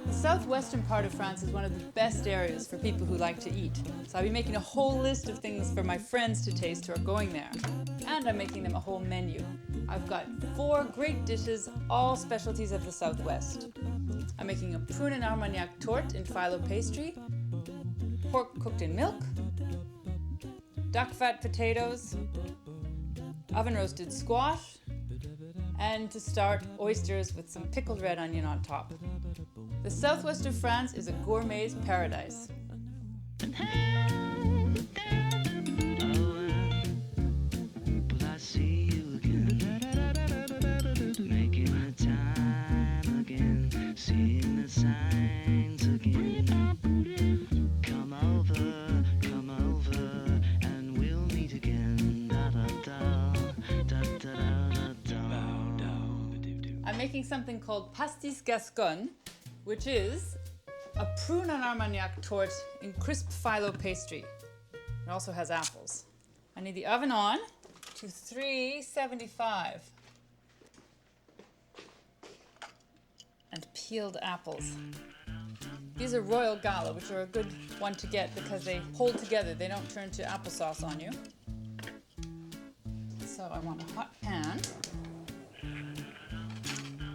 The southwestern part of France is one of the best areas for people who like to eat. So I'll be making a whole list of things for my friends to taste who are going there. And I'm making them a whole menu. I've got 4 great dishes, all specialties of the Southwest. I'm making a prune and armagnac torte in phyllo pastry, pork cooked in milk, duck fat potatoes, oven roasted squash, and to start, oysters with some pickled red onion on top. The southwest of France is a gourmet's paradise. I'm making something called Pastis Gason, which is a prune and armagnac torte in crisp phyllo pastry. It also has apples. I need the oven on to 375. And peeled apples. These are Royal Gala, which are a good one to get because they hold together. They don't turn to applesauce on you. So I want a hot pan.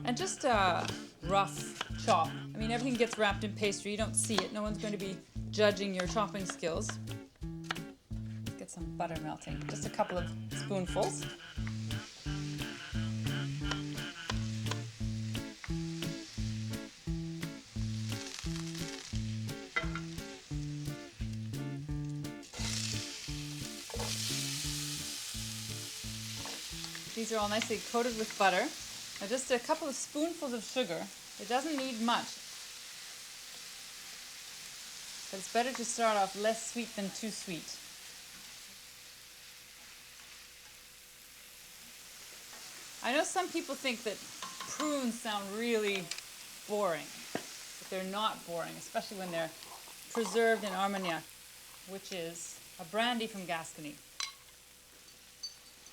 And just a rough chop. I mean, everything gets wrapped in pastry. You don't see it. No one's going to be judging your chopping skills. Let's get some butter melting. Just a couple of spoonfuls. These are all nicely coated with butter. Now just a couple of spoonfuls of sugar. It doesn't need much. But it's better to start off less sweet than too sweet. I know some people think that prunes sound really boring, but they're not boring, especially when they're preserved in armagnac, which is a brandy from Gascony.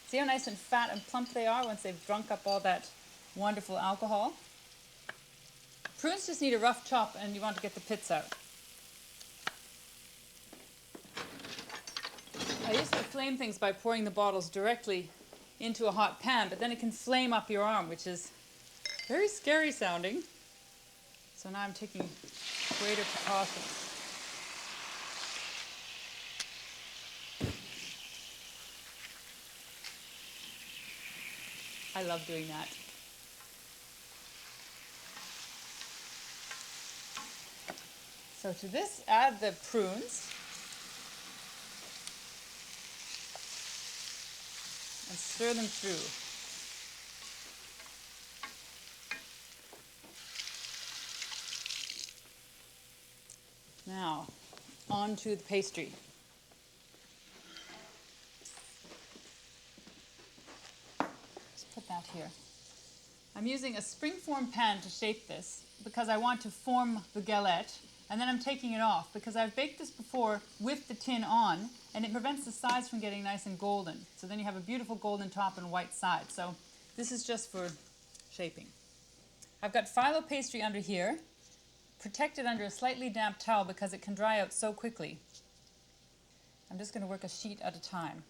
See how nice and fat and plump they are once they've drunk up all that wonderful alcohol? Prunes just need a rough chop and you want to get the pits out. I used to flame things by pouring the bottles directly into a hot pan, but then it can flame up your arm, which is very scary sounding. So now I'm taking greater precautions. I love doing that. So to this, add the prunes and stir them through. Now, on to the pastry. Put that here. I'm using a springform pan to shape this because I want to form the galette, and then I'm taking it off because I've baked this before with the tin on and it prevents the sides from getting nice and golden. So then you have a beautiful golden top and white side. So this is just for shaping. I've got phyllo pastry under here, protected under a slightly damp towel because it can dry out so quickly. I'm just going to work a sheet at a time.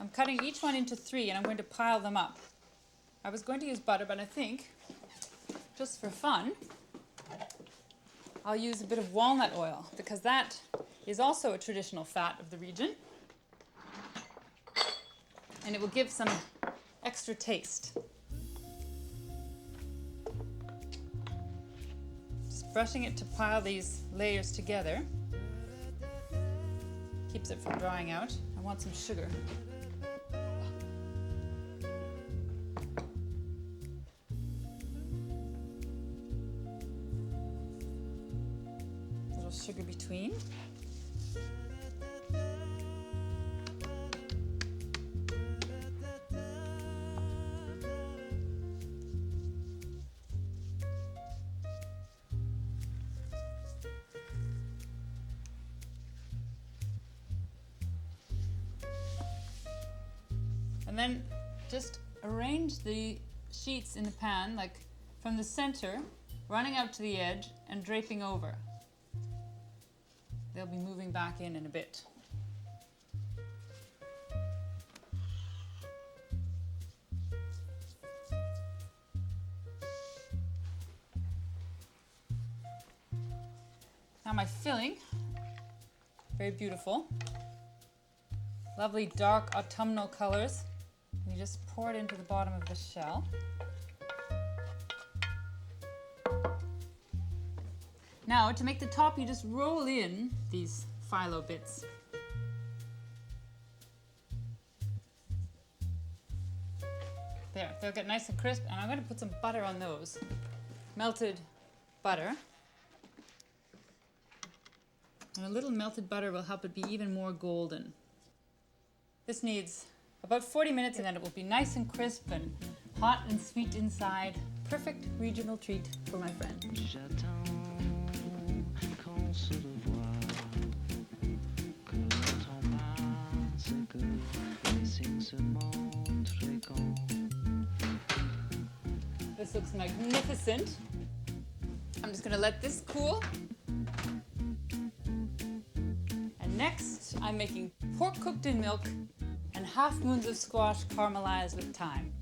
I'm cutting each one into 3 and I'm going to pile them up. I was going to use butter, but I think, just for fun, I'll use a bit of walnut oil because that is also a traditional fat of the region. And it will give some extra taste. Just brushing it to pile these layers together. Keeps it from drying out. I want some sugar. Sugar between. And then just arrange the sheets in the pan, like from the center, running out to the edge and draping over. They'll be moving back in a bit. Now my filling, very beautiful. Lovely dark autumnal colors. You just pour it into the bottom of the shell. Now, to make the top, you just roll in these phyllo bits. There, they'll get nice and crisp, and I'm going to put some butter on those. Melted butter. And a little melted butter will help it be even more golden. This needs about 40 minutes and then it will be nice and crisp and hot and sweet inside. Perfect regional treat for my friend. This looks magnificent. I'm just going to let this cool. And next, I'm making pork cooked in milk and half moons of squash caramelized with thyme.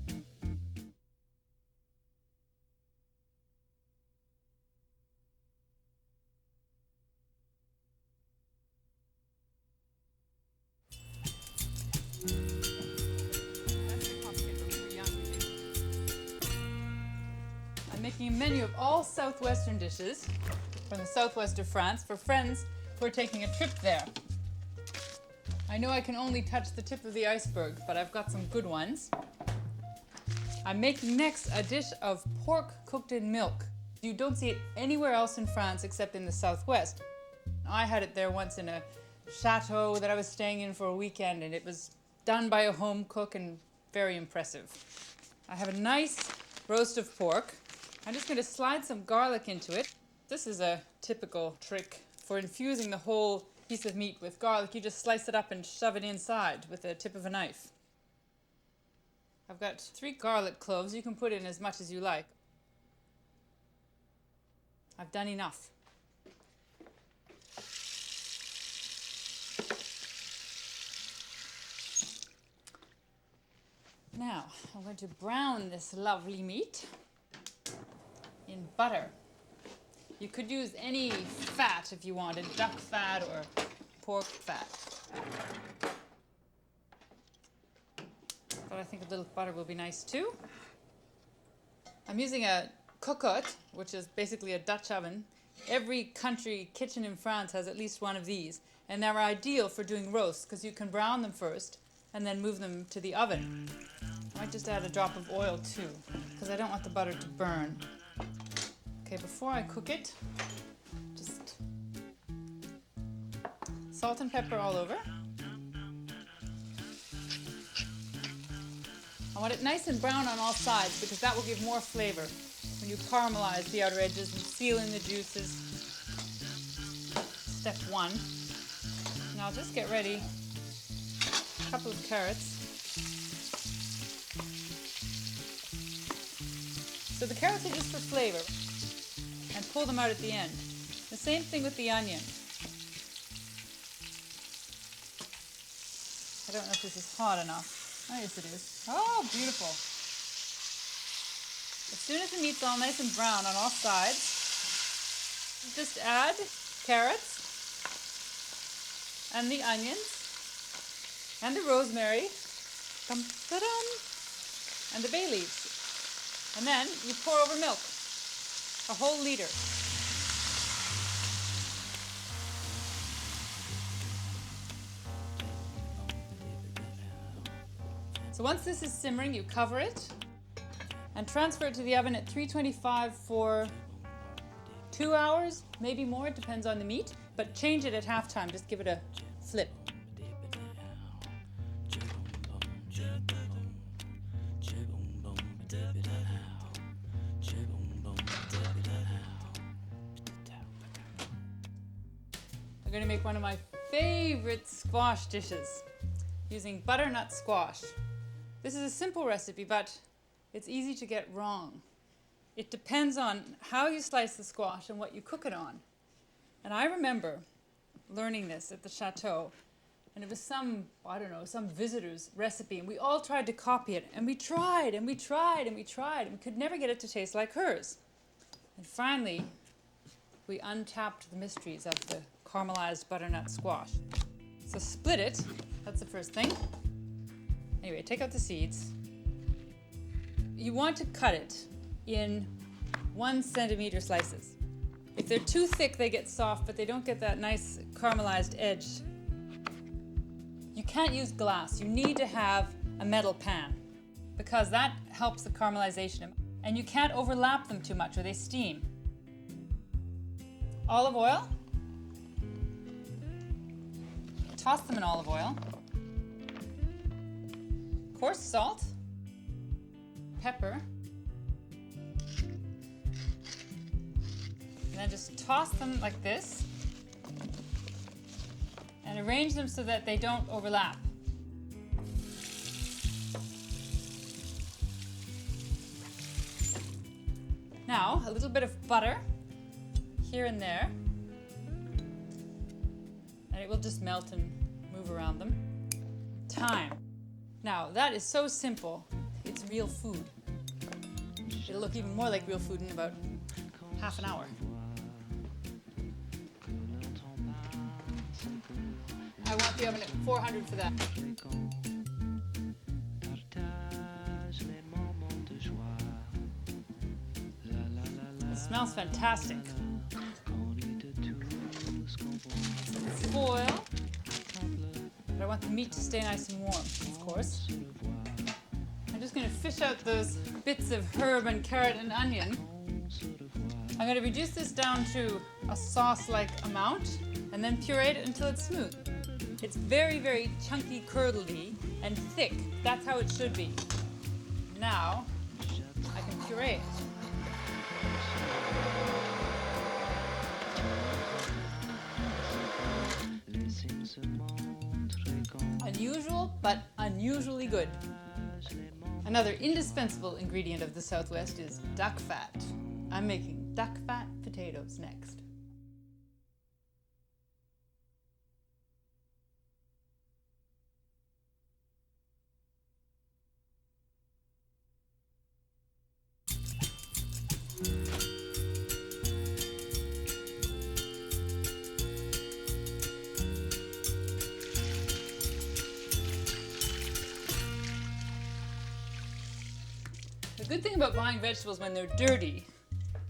I'm making a menu of all southwestern dishes from the southwest of France for friends who are taking a trip there. I know I can only touch the tip of the iceberg, but I've got some good ones. I'm making next a dish of pork cooked in milk. You don't see it anywhere else in France except in the southwest. I had it there once in a chateau that I was staying in for a weekend, and it was done by a home cook and very impressive. I have a nice roast of pork. I'm just going to slide some garlic into it. This is a typical trick for infusing the whole piece of meat with garlic. You just slice it up and shove it inside with the tip of a knife. I've got 3 garlic cloves. You can put in as much as you like. I've done enough. Now, I'm going to brown this lovely meat in butter. You could use any fat if you wanted, duck fat or pork fat. But I think a little butter will be nice too. I'm using a cocotte, which is basically a Dutch oven. Every country kitchen in France has at least one of these, and they're ideal for doing roasts because you can brown them first and then move them to the oven. I might just add a drop of oil too, because I don't want the butter to burn. Okay, before I cook it, just salt and pepper all over. I want it nice and brown on all sides because that will give more flavor when you caramelize the outer edges and seal in the juices. Step 1. Now I'll just get ready a couple of carrots. So the carrots are just for flavor. And pull them out at the end. The same thing with the onion. I don't know if this is hot enough. Oh, yes it is. Oh, beautiful. As soon as the meat's all nice and brown on all sides, just add carrots and the onions and the rosemary and the bay leaves. And then you pour over milk. A whole liter. So once this is simmering, you cover it and transfer it to the oven at 325 for 2 hours, maybe more, it depends on the meat, but change it at halftime, just give it a flip. I'm going to make one of my favorite squash dishes using butternut squash. This is a simple recipe, but it's easy to get wrong. It depends on how you slice the squash and what you cook it on. And I remember learning this at the chateau, and it was some visitor's recipe, and we all tried to copy it, and we tried, and we tried, and we tried, and we could never get it to taste like hers. And finally, we untapped the mysteries of the caramelized butternut squash. So split it, that's the first thing. Anyway, take out the seeds. You want to cut it in 1 centimeter slices. If they're too thick, they get soft, but they don't get that nice caramelized edge. You can't use glass. You need to have a metal pan because that helps the caramelization. And you can't overlap them too much or they steam. Olive oil. Toss them in olive oil. Coarse salt. Pepper. And then just toss them like this and arrange them so that they don't overlap. Now, a little bit of butter here and there, and it will just melt and move around them. Thyme. Now, that is so simple, it's real food. It'll look even more like real food in about half an hour. I want the oven at 400 for that. It smells fantastic. Foil. But I want the meat to stay nice and warm, of course. I'm just going to fish out those bits of herb and carrot and onion. I'm going to reduce this down to a sauce-like amount and then puree it until it's smooth. It's very, very chunky, curdly, and thick. That's how it should be. Now, I can puree it. Unusual, but unusually good. Another indispensable ingredient of the Southwest is duck fat. I'm making duck fat potatoes next. The good thing about buying vegetables when they're dirty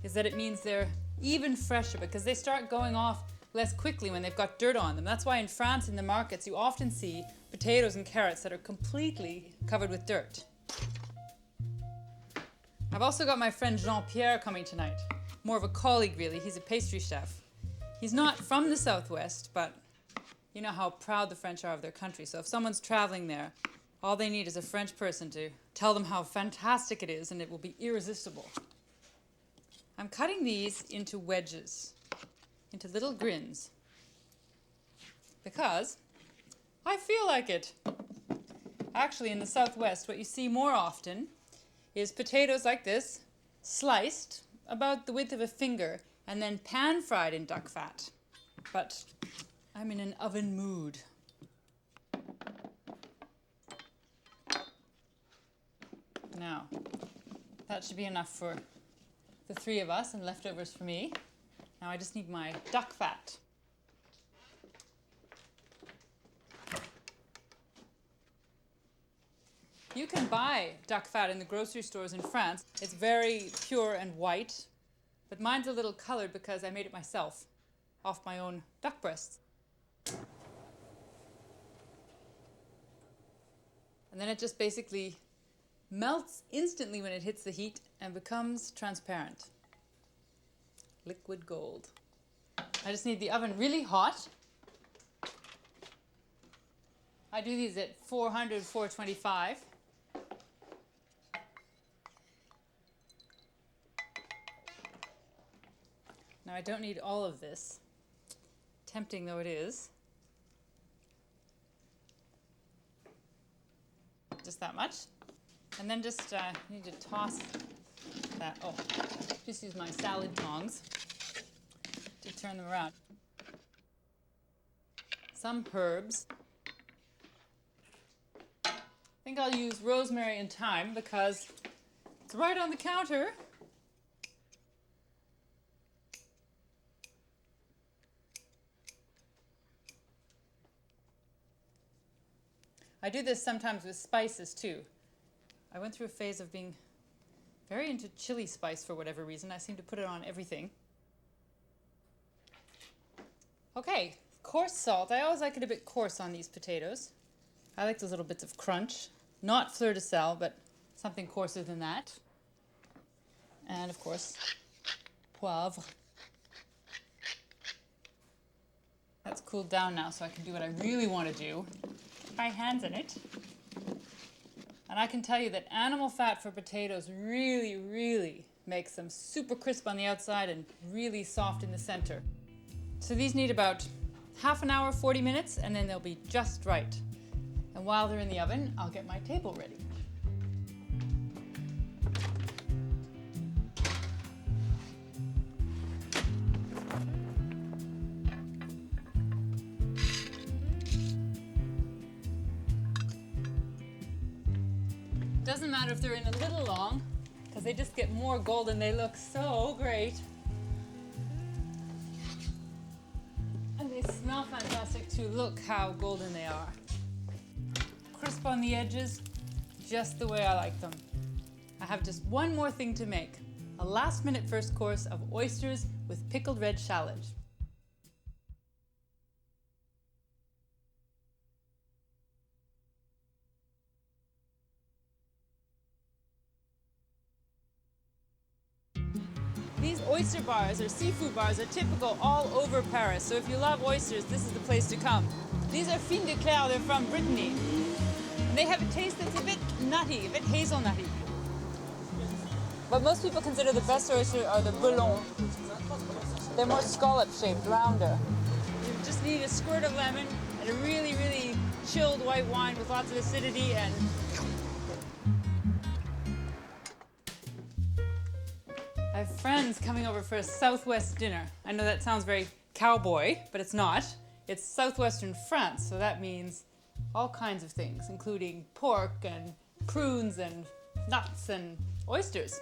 is that it means they're even fresher because they start going off less quickly when they've got dirt on them. That's why in France in the markets you often see potatoes and carrots that are completely covered with dirt. I've also got my friend Jean-Pierre coming tonight. More of a colleague really, he's a pastry chef. He's not from the Southwest, but you know how proud the French are of their country. So if someone's traveling there, all they need is a French person to tell them how fantastic it is and it will be irresistible. I'm cutting these into wedges, into little grins, because I feel like it. Actually, in the Southwest, what you see more often is potatoes like this, sliced about the width of a finger, and then pan-fried in duck fat. But I'm in an oven mood. Now, that should be enough for the three of us and leftovers for me. Now I just need my duck fat. You can buy duck fat in the grocery stores in France. It's very pure and white, but mine's a little colored because I made it myself off my own duck breasts. And then it just basically melts instantly when it hits the heat and becomes transparent. Liquid gold. I just need the oven really hot. I do these at 400, 425. Now I don't need all of this, tempting though it is. Just that much. And then just need to toss that. Oh, just use my salad tongs to turn them around. Some herbs. I think I'll use rosemary and thyme because it's right on the counter. I do this sometimes with spices too. I went through a phase of being very into chili spice for whatever reason. I seem to put it on everything. Okay, coarse salt. I always like it a bit coarse on these potatoes. I like those little bits of crunch. Not fleur de sel, but something coarser than that. And of course, poivre. That's cooled down now, so I can do what I really want to do. Put my hands in it. And I can tell you that animal fat for potatoes really, really makes them super crisp on the outside and really soft in the center. So these need about half an hour, 40 minutes, and then they'll be just right. And while they're in the oven, I'll get my table ready. Doesn't matter if they're in a little long, because they just get more golden. They look so great. And they smell fantastic too. Look how golden they are. Crisp on the edges, just the way I like them. I have just one more thing to make. A last-minute first course of oysters with pickled red shallot. These oyster bars or seafood bars are typical all over Paris, so if you love oysters, this is the place to come. These are fines de Claire, they're from Brittany. And they have a taste that's a bit nutty, a bit hazelnutty. But most people consider the best oysters are the Bouillon. They're more scallop-shaped, rounder. You just need a squirt of lemon and a really, really chilled white wine with lots of acidity and I have friends coming over for a Southwest dinner. I know that sounds very cowboy, but it's not. It's southwestern France, so that means all kinds of things, including pork and prunes and nuts and oysters.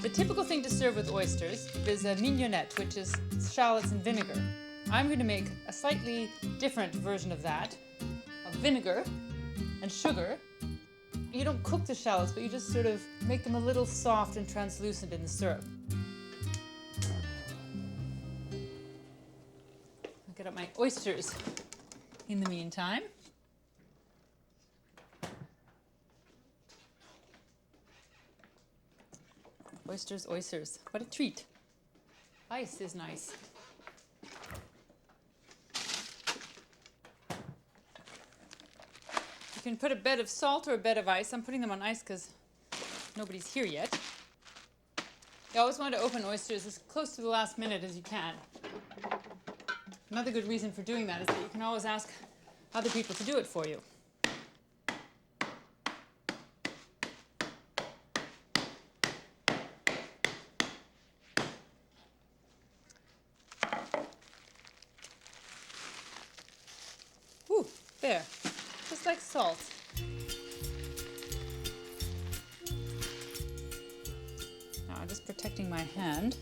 The typical thing to serve with oysters is a mignonette, which is shallots and vinegar. I'm going to make a slightly different version of that, of vinegar and sugar. You don't cook the shallots, but you just sort of make them a little soft and translucent in the syrup. I'll get up my oysters in the meantime. Oysters, oysters. What a treat. Ice is nice. You can put a bed of salt or a bed of ice. I'm putting them on ice because nobody's here yet. You always want to open oysters as close to the last minute as you can. Another good reason for doing that is that you can always ask other people to do it for you. Whew, there. Just like salt. Now I'm just protecting my hand.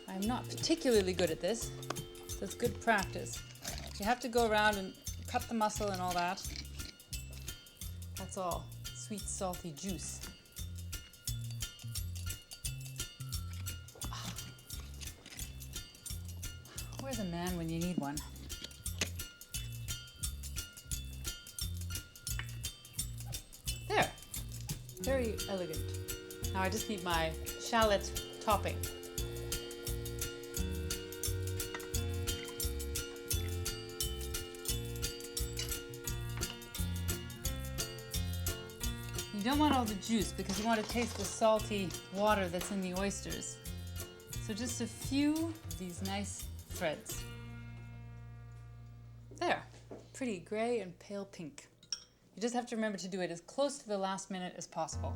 I'm not particularly good at this, so it's good practice. You have to go around and cut the muscle and all that. That's all sweet, salty juice. Where's a man when you need one? There, very elegant. Now I just need my shallot topping. You don't want all the juice because you want to taste the salty water that's in the oysters. So just a few of these nice threads. There. pretty grey and pale pink. You just have to remember to do it as close to the last minute as possible.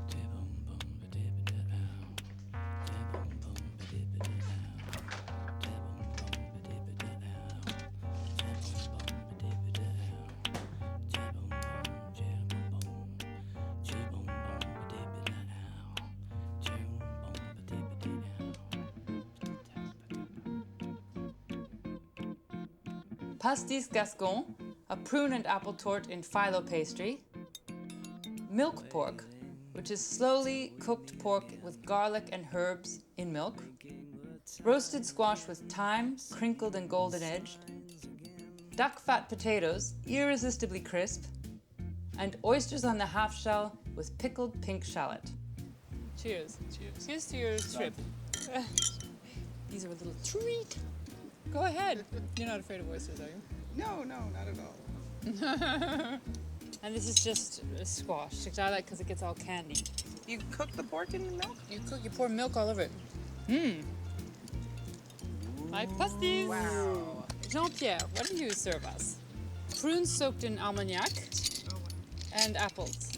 Pastis Gason, a prune and apple tort in phyllo pastry. Milk pork, which is slowly cooked pork with garlic and herbs in milk. Roasted squash with thyme, crinkled and golden edged. Duck fat potatoes, irresistibly crisp. And oysters on the half shell with pickled pink shallot. Cheers. Cheers. Here's to your trip. These are a little treat. Go ahead. You're not afraid of oysters, are you? No, not at all. And this is just a squash, which I like because it gets all candy. You cook the pork in milk? You pour milk all over it. Mmm. My pasties. Wow. Jean-Pierre, what do you serve us? Prunes soaked in Armagnac and apples.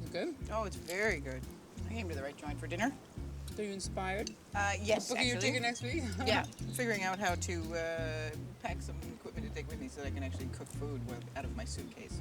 You good? Oh, it's very good. I came to the right joint for dinner. Are you inspired? Yes, Booking your actually. ticket next week? Yeah, figuring out how to pack some equipment to take with me so that I can actually cook food out of my suitcase.